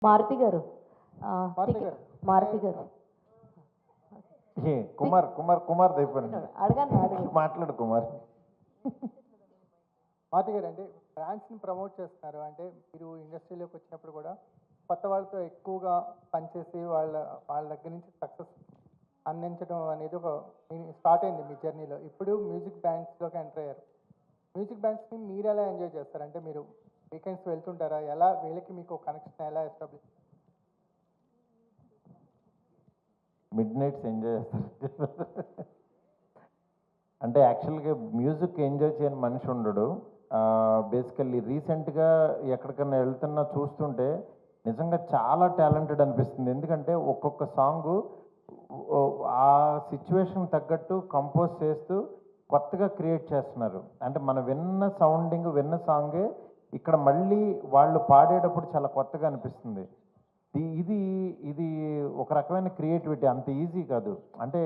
మారుతి గారు మారుతి గారు. మారుతి గారు కుమార్ కుమార్ కుమార్ అయిపోయింది అడగండి అడగండి మాట్లాడు కుమార్. మారుతి గారు అంటే బ్రాండ్స్ని ప్రమోట్ చేస్తున్నారు. అంటే మీరు ఇండస్ట్రీలోకి వచ్చినప్పుడు కూడా కొత్త వాళ్ళతో ఎక్కువగా పనిచేసి వాళ్ళ దగ్గర నుంచి సక్సెస్ అందించడం అనేది ఒక స్టార్ట్ అయింది మీ జర్నీలో. ఇప్పుడు మ్యూజిక్ బ్యాండ్స్లోకి ఎంటర్ అయ్యారు. మ్యూజిక్ బ్యాండ్స్ని మీరు ఎలా ఎంజాయ్ చేస్తారు? అంటే మీరు వీకెండ్స్ వెళ్తుంటారా? ఎలా వీళ్ళకి మీకు కనెక్షన్ ఎలా ఎస్టాబ్లిష్? మిడ్ నైట్స్ ఎంజాయ్ చేస్తారు. అంటే యాక్చువల్గా మ్యూజిక్ ఎంజాయ్ చేయని మనిషి ఉండడు. బేసికల్లీ రీసెంట్గా ఎక్కడికన్నా వెళ్తున్నా చూస్తుంటే నిజంగా చాలా టాలెంటెడ్ అనిపిస్తుంది. ఎందుకంటే ఒక్కొక్క సాంగు ఆ సిచ్యువేషన్ తగ్గట్టు కంపోజ్ చేస్తూ కొత్తగా క్రియేట్ చేస్తున్నారు. అంటే మనం విన్న సౌండింగ్ విన్న సాంగే ఇక్కడ మళ్ళీ వాళ్ళు పాడేటప్పుడు చాలా కొత్తగా అనిపిస్తుంది. ఇది ఇది ఒక రకమైన క్రియేటివిటీ, అంత ఈజీ కాదు. అంటే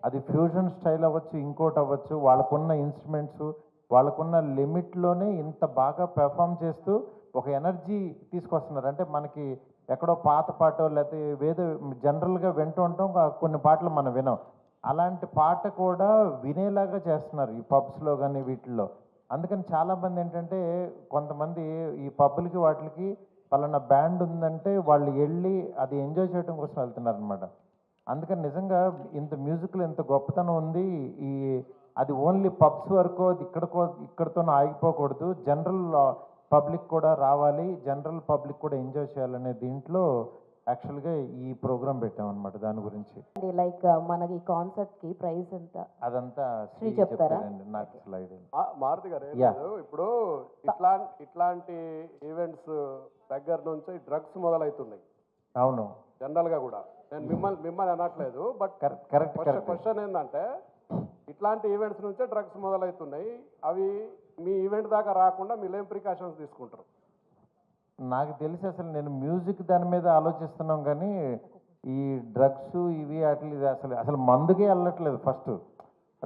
అది ఫ్యూజన్ స్టైల్ అవ్వచ్చు, ఇంకోటి అవ్వచ్చు. వాళ్ళకున్న ఇన్స్ట్రుమెంట్స్ వాళ్ళకున్న లిమిట్లోనే ఇంత బాగా పెర్ఫామ్ చేస్తూ ఒక ఎనర్జీ తీసుకొస్తున్నారు. అంటే మనకి ఎక్కడో పాత పాటో లేకపోతే ఏదో జనరల్గా వింటూ ఉంటాం, కొన్ని పాటలు మనం వినం. అలాంటి పాట కూడా వినేలాగా చేస్తున్నారు ఈ పబ్స్లో కానీ వీటిల్లో. అందుకని చాలామంది ఏంటంటే కొంతమంది ఈ పబ్బులకి వాటికి పలానా బ్యాండ్ ఉందంటే వాళ్ళు వెళ్ళి అది ఎంజాయ్ చేయడం కోసం వెళ్తున్నారు అనమాట. అందుకని నిజంగా ఇంత మ్యూజిక్లో ఇంత గొప్పతనం ఉంది. అది ఓన్లీ పబ్స్ వరకు అది ఇక్కడితో ఆగిపోకూడదు. జనరల్ పబ్లిక్ కూడా రావాలి, జనరల్ పబ్లిక్ కూడా ఎంజాయ్ చేయాలనే దీంట్లో యాక్చువల్గా ఈ ప్రోగ్రామ్ పెట్టామన్నమాట. దాని గురించి లైక్ మనకి కాన్సర్ట్కి ప్రైస్ ఎంత అదంతా శ్రీ చెప్తారా? నాకు స్లైడ్. మారుతి గారు ఇప్పుడు ఇట్లాంటి ఈవెంట్స్ దగ్గర నుంచి డ్రగ్స్ మొదలవుతున్నాయి. అవును, జనరల్గా కూడా నేను మిమ్మల్ని అనట్లేదు, బట్ కరెక్ట్ క్వశ్చన్ ఏంటంటే ఇట్లాంటి ఈవెంట్స్ నుంచే డ్రగ్స్ మొదలవుతున్నాయి. అవి మీ ఈవెంట్ దాకా రాకుండా మీరు ఏం ప్రికాషన్స్ తీసుకుంటారు? నాకు తెలిసి అసలు నేను మ్యూజిక్ దాని మీద ఆలోచిస్తున్నాం, కానీ ఈ డ్రగ్స్ ఇవి వాటి ఇది అసలు మందుకే వెళ్ళట్లేదు ఫస్ట్,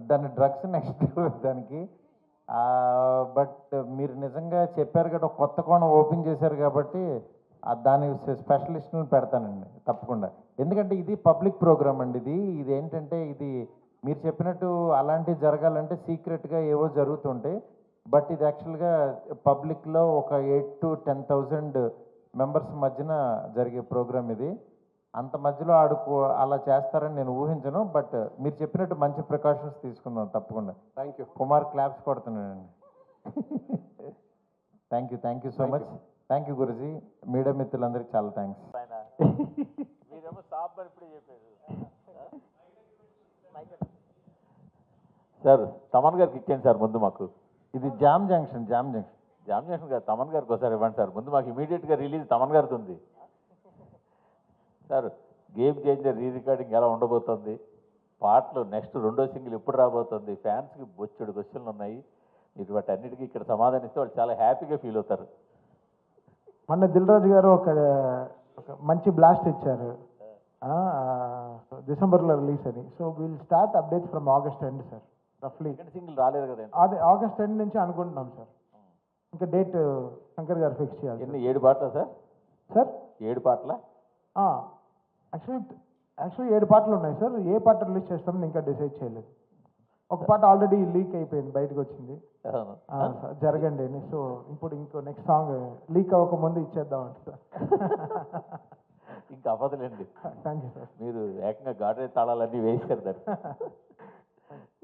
దాన్ని డ్రగ్స్ నెక్స్ట్ దానికి. బట్ మీరు నిజంగా చెప్పారు కదా, కొత్త కోణం ఓపెన్ చేశారు కాబట్టి దాని స్పెషలిస్ట్ని పెడతానండి తప్పకుండా. ఎందుకంటే ఇది పబ్లిక్ ప్రోగ్రామ్ అండి. ఇది ఏంటంటే ఇది మీరు చెప్పినట్టు అలాంటివి జరగాలంటే సీక్రెట్గా ఏవో జరుగుతుంటాయి. బట్ ఇది యాక్చువల్గా పబ్లిక్లో ఒక 8,000 to 10,000 మెంబర్స్ మధ్యన జరిగే ప్రోగ్రామ్ ఇది. అంత మధ్యలో అలా చేస్తారని నేను ఊహించను. బట్ మీరు చెప్పినట్టు మంచి ప్రికాషన్స్ తీసుకుందాం తప్పకుండా. Thank you. కుమార్ క్లాప్స్ కొడుతున్నానండి. Thank you so much. Thank you Guruji. Media మిత్రులందరికీ చాలా థ్యాంక్స్. సార్ తమన్ గారికి ఇచ్చాను సార్ ముందు మాకు. ఇది జామ్ జంక్షన్ గారు తమన్ గారికి ఒకసారి ఇవ్వండి సార్ ముందు మాకు. ఇమీడియట్గా రిలీజ్ తమన్ గారిది ఉంది sir. Game changer re recording ఎలా ఉండబోతుంది, పాటలు నెక్స్ట్ రెండో సింగిల్ ఎప్పుడు రాబోతుంది, ఫ్యాన్స్కి బొచ్చెడు క్వశ్చన్లు ఉన్నాయి. మీరు వాటి అన్నిటికీ ఇక్కడ సమాధానం ఇస్తే వాళ్ళు చాలా హ్యాపీగా ఫీల్ అవుతారు. మొన్న దిల్ రాజు గారు ఒక మంచి బ్లాస్ట్ ఇచ్చారు, డిసెంబర్లో రిలీజ్ అని. So will start updates from August end sir. రఫ్లీ సెకండ్ సింగిల్ రాలేదు కదా, అదే ఆగస్ట్ ఎండ్ నుంచి అనుకుంటున్నాం సార్. ఇంకా డేట్ శంకర్ గారు ఫిక్స్ చేయాలి. ఎన్ని 7 పాటలా సార్? సార్ 7 పాటలా? యాక్చువల్లీ 7 పాటలు ఉన్నాయి సార్. ఏ పాట రిలీజ్ చేస్తామని ఇంకా డిసైడ్ చేయలేదు. ఒక పాట ఆల్రెడీ లీక్ అయిపోయింది, బయటకు వచ్చింది. జరగండి అని. సో ఇప్పుడు ఇంకో నెక్స్ట్ సాంగ్ లీక్ అవ్వకముందు ఇచ్చేద్దామంట సార్. ఇంకా అవ్వదులేండి. Thank you sir. మీరు ఏకంగా గాడ్రే తాళాలన్నీ వేసారు దాన్ని.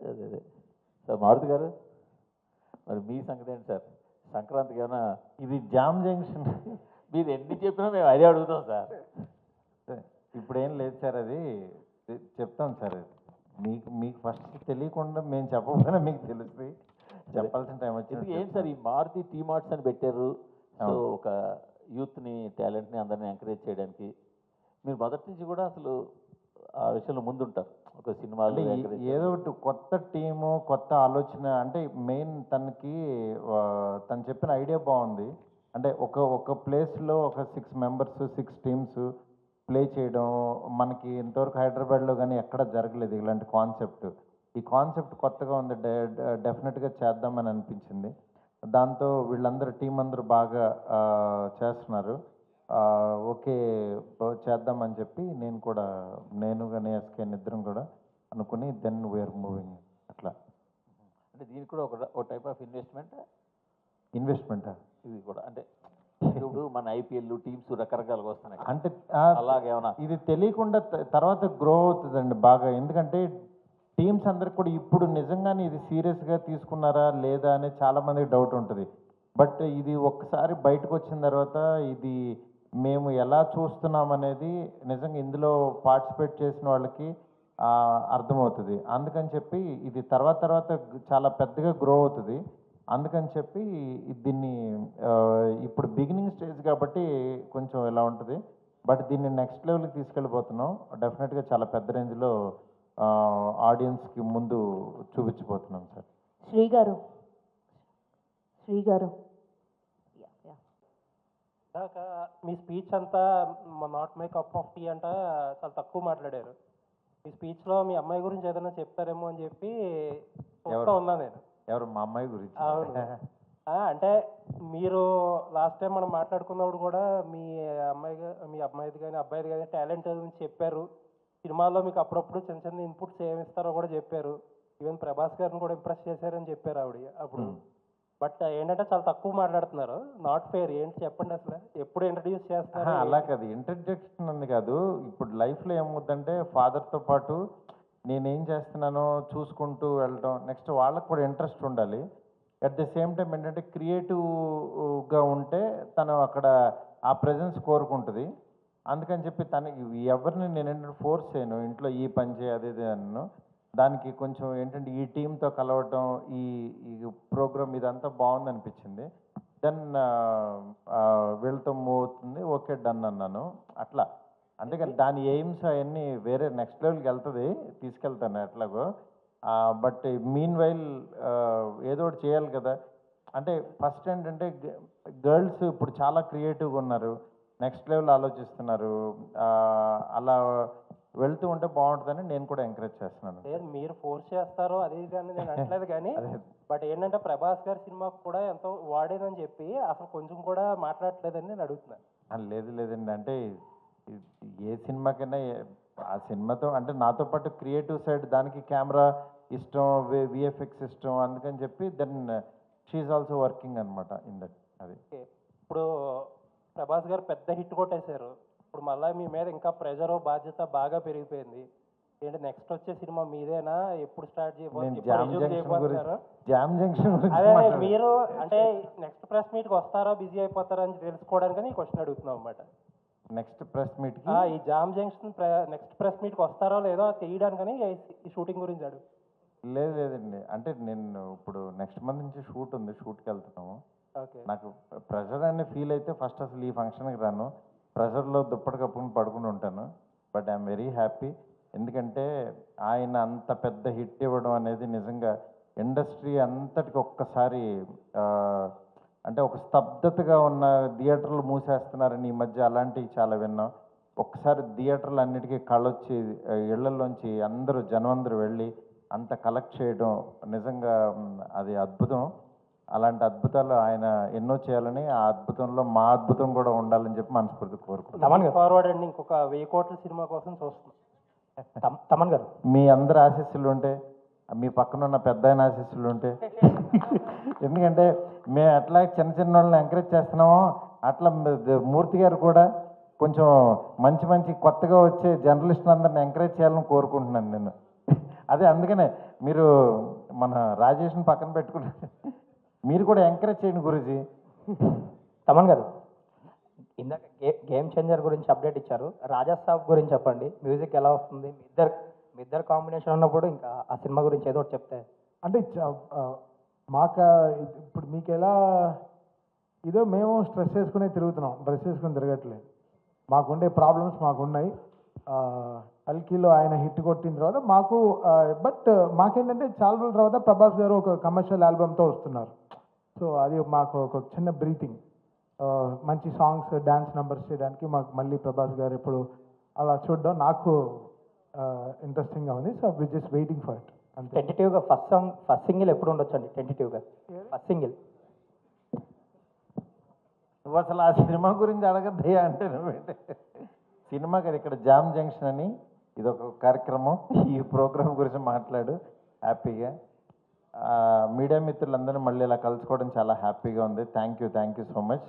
అదే సార్. మారుతి గారు మరి మీ సంగతి ఏంటి సార్? సంక్రాంతికి ఏమైనా? ఇది జామ్ జంక్షన్. మీరు ఎన్ని చెప్పినా మేము అదే అడుగుతాం సార్. ఇప్పుడు ఏం లేదు సార్, అది చెప్తాం సార్. మీకు ఫస్ట్ తెలియకుండా మేము చెప్పకపోయినా మీకు తెలుస్తుంది. చెప్పాల్సిన టైం వచ్చింది. ఏంటి సార్ ఈ మారుతి టీ మార్ట్స్ అని పెట్టారు? సో ఒక యూత్ని టాలెంట్ని అందరినీ ఎంకరేజ్ చేయడానికి మీరు మొదటి నుంచి కూడా అసలు ఆ విషయంలో ముందుంటారు. ఒక సినిమాలో ఏదో ఒకటి కొత్త టీము, కొత్త ఆలోచన. అంటే మెయిన్ తను చెప్పిన ఐడియా బాగుంది. అంటే ఒక ప్లేస్లో ఒక 6 members 6 teams ప్లే చేయడం మనకి ఇంతవరకు హైదరాబాద్లో కానీ ఎక్కడ జరగలేదు ఇలాంటి కాన్సెప్ట్. ఈ కాన్సెప్ట్ కొత్తగా ఉంది, డెఫినెట్గా చేద్దామని అనిపించింది. దాంతో వీళ్ళందరూ టీం అందరూ బాగా చేస్తున్నారు. ఓకే చేద్దామని చెప్పి నేను కానీ ఎస్కేన్ ఇద్దరం కూడా అనుకుని దెన్ వీఆర్ మూవింగ్ అట్లా. అంటే దీనికి కూడా ఒక టైప్ ఆఫ్ ఇన్వెస్ట్మెంట్ ఇది కూడా అంటే ఇప్పుడు మన ఐపీఎల్ టీమ్స్ రకరకాలుగా వస్తున్నాయి అంటే అలాగేమన్నా ఇది తెలియకుండా తర్వాత గ్రో అవుతుందండి బాగా. ఎందుకంటే టీమ్స్ అందరికి కూడా ఇప్పుడు నిజంగానే ఇది సీరియస్గా తీసుకున్నారా లేదా అని చాలామందికి డౌట్ ఉంటుంది. బట్ ఇది ఒక్కసారి బయటకు వచ్చిన తర్వాత ఇది మేము ఎలా చూస్తున్నాం అనేది నిజంగా ఇందులో పార్టిసిపేట్ చేసిన వాళ్ళకి అర్థమవుతుంది. అందుకని చెప్పి ఇది తర్వాత చాలా పెద్దగా గ్రో అవుతుంది. అందుకని చెప్పి దీన్ని ఇప్పుడు బిగినింగ్ స్టేజ్ కాబట్టి కొంచెం ఎలా ఉంటుంది. బట్ దీన్ని నెక్స్ట్ లెవెల్కి తీసుకెళ్ళిపోతున్నాం. డెఫినెట్గా చాలా పెద్ద రేంజ్లో ఆడియన్స్కి ముందు చూపించబోతున్నాం సార్. శ్రీ గారు ఇందాక మీ స్పీచ్ అంతా not my cup of tea అంట చాలా తక్కువ మాట్లాడారు. మీ స్పీచ్లో మీ అమ్మాయి గురించి ఏదైనా చెప్తారేమో అని చెప్పి చూస్తూ ఉన్నా నేను. ఎవరు మా అమ్మాయి గురించి? అవును. అంటే మీరు లాస్ట్ టైం మనం మాట్లాడుకున్నప్పుడు కూడా మీ అమ్మాయిది కానీ అబ్బాయిది కానీ టాలెంట్ గురించి చెప్పారు. సినిమాల్లో మీకు అప్పుడప్పుడు చిన్న చిన్న ఇన్పుట్స్ ఏమి ఇస్తారో కూడా చెప్పారు. ఈవెన్ ప్రభాస్ గారిని కూడా ఇంప్రెస్ చేశారని చెప్పారు ఆవిడ అప్పుడు. బట్ ఏంటంటే చాలా తక్కువ మాట్లాడుతున్నారు. Not fair. ఏంటి చెప్పండి అసలు, ఎప్పుడు ఇంట్రడ్యూస్ చేస్తున్నారు? అలా కాదు, ఇంట్రడక్షన్ అని కాదు. ఇప్పుడు లైఫ్లో ఏమవుతుందంటే ఫాదర్తో పాటు నేనేం చేస్తున్నానో చూసుకుంటూ వెళ్ళడం. నెక్స్ట్ వాళ్ళకు కూడా ఇంట్రెస్ట్ ఉండాలి. అట్ ద సేమ్ టైం ఏంటంటే క్రియేటివ్గా ఉంటే తను అక్కడ ఆ ప్రెజెన్స్ కోరుకుంటుంది. అందుకని చెప్పి తనకి ఎవరిని నేను ఏంటంటే ఫోర్స్ చేయను, ఇంట్లో ఈ పని చేయి అది అన్ను. దానికి కొంచెం ఏంటంటే ఈ టీంతో కలవటం, ఈ ప్రోగ్రామ్ ఇదంతా బాగుంది అనిపించింది. దెన్ వీళ్ళతో మూవ్ అవుతుంది, ఓకే డన్ అన్నాను అట్లా. అంతేకాని దాని ఎయిమ్స్ అవన్నీ వేరే నెక్స్ట్ లెవెల్కి వెళ్తుంది, తీసుకెళ్తాను ఎట్లాగో. బట్ మీన్ వైల్ ఏదో ఒకటి చేయాలి కదా. అంటే ఫస్ట్ ఏంటంటే గర్ల్స్ ఇప్పుడు చాలా క్రియేటివ్గా ఉన్నారు, నెక్స్ట్ లెవెల్ ఆలోచిస్తున్నారు. అలా వెళ్తూ ఉంటే బాగుంటుందని నేను కూడా ఎంకరేజ్ చేస్తున్నాను. లేదు మీరు ఫోర్స్ చేస్తారో అది ఇది అని నేను అనట్లేదు కానీ బట్ ఏంటంటే ప్రభాస్ గారి సినిమాకు కూడా ఎంతో వాడేదని చెప్పి అసలు కొంచెం కూడా మాట్లాడట్లేదని నేను అడుగుతున్నాను. లేదండి, అంటే ఏ సినిమాకైనా ఆ సినిమాతో అంటే నాతో పాటు క్రియేటివ్ సైడ్ దానికి కెమెరా ఇష్టం, విఎఫ్ఎక్స్ ఇష్టం. అందుకని చెప్పి దెన్ షీఈ్ ఆల్సో వర్కింగ్ అనమాట ఇన్ దట్. అది ఇప్పుడు ప్రభాస్ గారు పెద్ద హిట్ కొట్టేశారు. ఇప్పుడు మళ్ళీ మీ మీద ఇంకా ప్రెజర్ బాధ్యత బాగా పెరిగిపోయింది. ఏంటి నెక్స్ట్ వచ్చే సినిమా మీదేనా? ఎప్పుడు స్టార్ట్ చేయబోతున్నారు? జామ్ జంక్షన్ అదే మీరు అంటే నెక్స్ట్ ప్రెస్ మీట్కి వస్తారా, బిజీ అయిపోతారా అని తెలుసుకోవడానికి ఈ క్వశ్చన్ అడుగుతున్నాం అన్నమాట. నెక్స్ట్ ప్రెస్ మీట్ ఈ జామ్ జంక్షన్ నెక్స్ట్ ప్రెస్ మీట్కి వస్తారో లేదో తెలియడానికని ఈ షూటింగ్ గురించి అడుగు. లేదండి, అంటే నేను ఇప్పుడు నెక్స్ట్ మంత్ నుంచి షూట్ ఉంది, షూట్కి వెళ్తున్నాము. ఓకే. నాకు ప్రెషర్ అనే ఫీల్ అయితే ఫస్ట్ అసలు ఈ ఫంక్షన్కి రాను, ప్రెషర్లో దుప్పటి కప్పుకుని పడుకుని ఉంటాను. But I'm very happy. ఎందుకంటే ఆయన అంత పెద్ద హిట్ ఇవ్వడం అనేది నిజంగా ఇండస్ట్రీ అంతటికి ఒక్కసారి అంటే ఒక స్తబ్దతగా ఉన్న థియేటర్లు మూసేస్తున్నారని ఈ మధ్య అలాంటివి చాలా విన్నాం. ఒక్కసారి థియేటర్లు అన్నిటికీ కళ్ళొచ్చి ఇళ్లలోంచి జనం వెళ్ళి అంత కలెక్ట్ చేయడం నిజంగా అది అద్భుతం. అలాంటి అద్భుతాలు ఆయన ఎన్నో చేయాలని, ఆ అద్భుతంలో మా అద్భుతం కూడా ఉండాలని చెప్పి మనస్ఫూర్తి కోరుకుంటున్నాను. ఫార్వర్డ్ అండి, ఇంకొక 1000 కోట్ల సినిమా కోసం చూస్తున్నాం. తమన్ గారు, మీ అందరి ఆశీస్సులు ఉంటే, మీ పక్కన ఉన్న పెద్ద ఆయన ఆశీస్సులు ఉంటే, ఎందుకంటే మేము ఎట్లా చిన్న వాళ్ళని ఎంకరేజ్ చేస్తున్నామో అట్లా మూర్తి గారు కూడా కొంచెం మంచి కొత్తగా వచ్చే జర్నలిస్టులందరిని ఎంకరేజ్ చేయాలని కోరుకుంటున్నాను నేను. అదే అందుకనే మీరు మన రాజేష్ని పక్కన పెట్టుకుంటే మీరు కూడా ఎంకరేజ్ చేయండి గురూజీ. తమన్ గారు, ఇందాక గేమ్ చేంజర్ గురించి అప్డేట్ ఇచ్చారు. రాజా సాబ్ గురించి చెప్పండి. మ్యూజిక్ ఎలా వస్తుంది? మీ ఇద్దరు కాంబినేషన్ ఉన్నప్పుడు ఇంకా ఆ సినిమా గురించి ఏదో ఒకటి చెప్తే. అంటే మాకు ఇప్పుడు మీకు ఎలా ఇదో మేము స్ట్రెస్ చేసుకునే తిరుగుతున్నాం, డ్రెస్ వేసుకుని తిరగట్లేదు. మాకుండే ప్రాబ్లమ్స్ మాకున్నాయి. కల్కిలో ఆయన హిట్ కొట్టిన తర్వాత మాకు బట్ మాకేంటంటే చాలా రోజుల తర్వాత ప్రభాస్ గారు ఒక కమర్షియల్ ఆల్బమ్తో వస్తున్నారు. సో అది మాకు ఒక చిన్న బ్రీతింగ్, మంచి సాంగ్స్ డ్యాన్స్ నెంబర్స్ చేయడానికి మాకు మళ్ళీ ప్రభాస్ గారు ఇప్పుడు అలా చూడడం నాకు ఇంట్రెస్టింగ్గా ఉంది. So we just waiting for it. టెంటేటివ్గా ఫస్ట్ సింగిల్ ఎప్పుడు ఉండొచ్చు అండి? టెంటేటివ్గా ఫస్ట్ సింగిల్ నువ్వు అసలు ఆ సినిమా గురించి అడగద్దయ్యా అంటే నువ్వేంటే సినిమా కదా ఇక్కడ జామ్ జంక్షన్ అని ఇది ఒక కార్యక్రమం. ఈ ప్రోగ్రామ్ గురించి మాట్లాడు హ్యాపీగా. మీడియా మిత్రులందరూ మళ్ళీ ఇలా కలుసుకోవడం చాలా హ్యాపీగా ఉంది. Thank you so much.